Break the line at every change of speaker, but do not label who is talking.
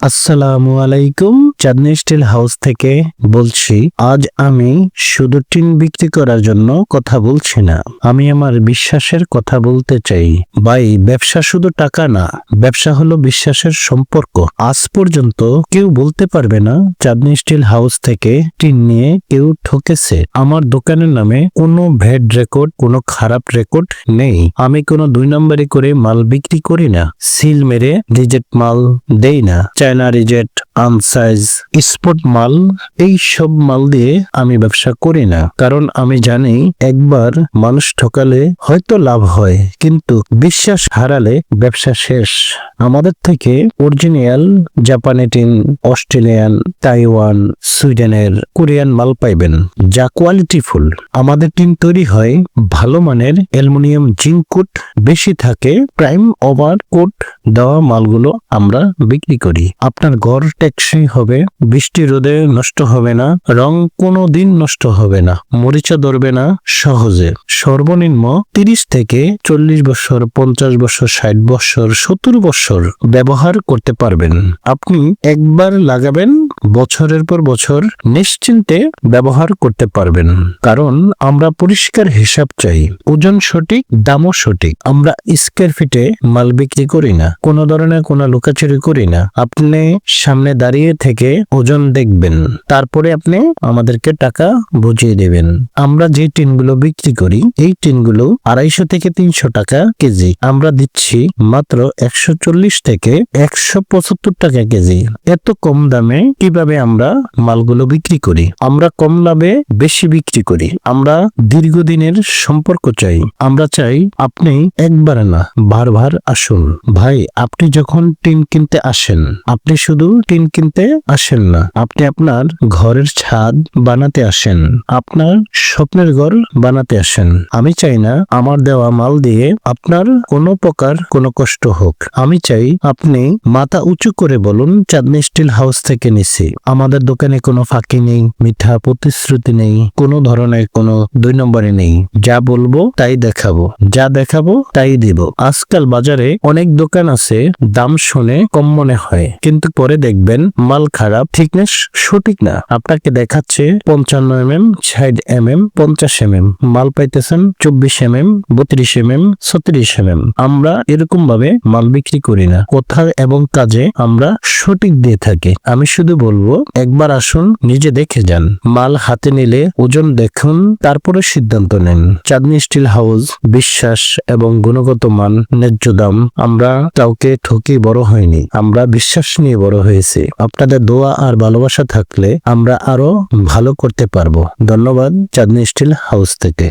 আসসালামু আলাইকুম, চাঁদনী still house থেকে বলছি। আজ আমি শুধু টিন বিক্রি করার জন্য কথা বলছি না, আমি আমার বিশ্বাসের কথা বলতে চাই। ভাই, ব্যবসা শুধু টাকা না, ব্যবসা হলো বিশ্বাসের সম্পর্ক। আজ পর্যন্ত কেউ বলতে পারবে না চাঁদনী স্টিল হাউস থেকে টিন নিয়ে কেউ ঠকেছে। আমার দোকানের নামে কোনো ভ্যাট রেকর্ড, কোনো খারাপ রেকর্ড নেই। আমি কোনো 2 নম্বরি করে মাল বিক্রি করি না, সিল মেরে রিজেক্ট মাল দেই না। চায়না রিজেক্ট, আনসাইজ, স্পট মাল, এই সব মাল দিয়ে আমি ব্যবসা করি না। কারণ আমি জানি একবার মানুষ ঠকালে হয়তো লাভ হয়, কিন্তু বিশ্বাস হারালে ব্যবসা শেষ। আমাদের থেকে অরিজিনাল জাপানি টিন, অস্ট্রেলিয়ান, তাইওয়ান, সুইডেনের, কোরিয়ান মাল পাইবেন, যা কোয়ালিটিফুল। আমাদের টিন তৈরি হয় ভালো মানের অ্যালুমিনিয়াম জিঙ্ক কোট বেশি থাকে, প্রাইম ওভার কোট দেওয়া মালগুলো আমরা বিক্রি করি। আপনার ঘর টেকসই হবে, বৃষ্টি রোদে নষ্ট হবে না, রং কোনো দিন নষ্ট হবে না, মরিচা ধরবে না সহজে। সর্বনিম্ন 30 থেকে 40 বছর, 50 বছর, 60 বছর, 70 বছর ব্যবহার করতে পারবেন। আপনি একবার লাগাবেন, বছরের পর বছর নিশ্চিন্তে ব্যবহার করতে পারবেন। কারণ আমরা পরিষ্কার হিসাব চাই, ওজন সঠিক, দামও সঠিক। আমরা স্কয়ার ফিটে মাল বিক্রি করি না, কোনো ধরনের কোনো লুকাচুরি করি না। আপনি সামনে দাঁড়িয়ে থেকে ওজন দেখবেন, তারপরে আপনি আমাদেরকে টাকা বুঝিয়ে দেবেন। আমরা যে টিনগুলো বিক্রি করি, এই টিনগুলো 250 থেকে 300 টাকা কেজি। আমরা দিচ্ছি মাত্র 140 থেকে 175 টাকা কেজি। এত কম দামে কিভাবে আমরা মালগুলো বিক্রি করি? আমরা কম লাভে বেশি বিক্রি করি। আমরা দীর্ঘদিনের সম্পর্ক চাই। আমরা চাই আপনি একবার না, বারবার আসুন। ভাই, আপনি যখন টিন কিনতে আসেন, আপনি শুধু টিন কিনতে আসেন না, আপনি আপনার ঘরের ছাদ বানাতে আসেন, আপনার স্বপ্নের ঘর বানাতে আসেন। আমি চাই না আমার দেওয়া মাল দিয়ে আপনার কোনো প্রকার কোনো কষ্ট হোক। আমি চাই আপনি মাথা উঁচু করে বলুন চাঁদনী স্টিল হাউস থেকে নিছি। আমাদের দোকানে কোনো ফাঁকি নেই, মিথ্যা প্রতিশ্রুতি নেই, কোনো ধরনের কোনো 2 নম্বরে নেই। যা বলবো তাই দেখাবো, যা দেখাবো তাই দিব। আজকাল বাজারে অনেক দোকান আছে, দাম শুনে কম মনে হয়, কিন্তু পরে দেখবেন মাল খারাপ, থিকনেস সঠিক না। আপনাকে দেখাচ্ছে 55 mm, 60 mm, 50 mm, মাল পাইতেছেন 24 mm, 32 mm, 36 mm। আমরা এরকম ভাবে মাল বিক্রি করি না, কথা এবং কাজে আমরা সঠিক দিয়ে থাকি। আমি শুধু বলবো একবার আসুন, নিজে দেখে যান। মাল হাতে নিলে ওজন দেখুন, তারপরে সিদ্ধান্ত নেন। চাঁদনী স্টিল হাউস, বিশ্বাস এবং গুণগত মান, ন্যায্য দাম। আমরা কাউকে ঠকি বড় হয়নি, আমরা বিশ্বাস নিয়ে বড় হয়েছি। আপনাদের দোয়া আর ভালোবাসা থাকলে আমরা আরো ভালো করতে পারবো। ধন্যবাদ চাঁদনী স্টিল হাউস থেকে।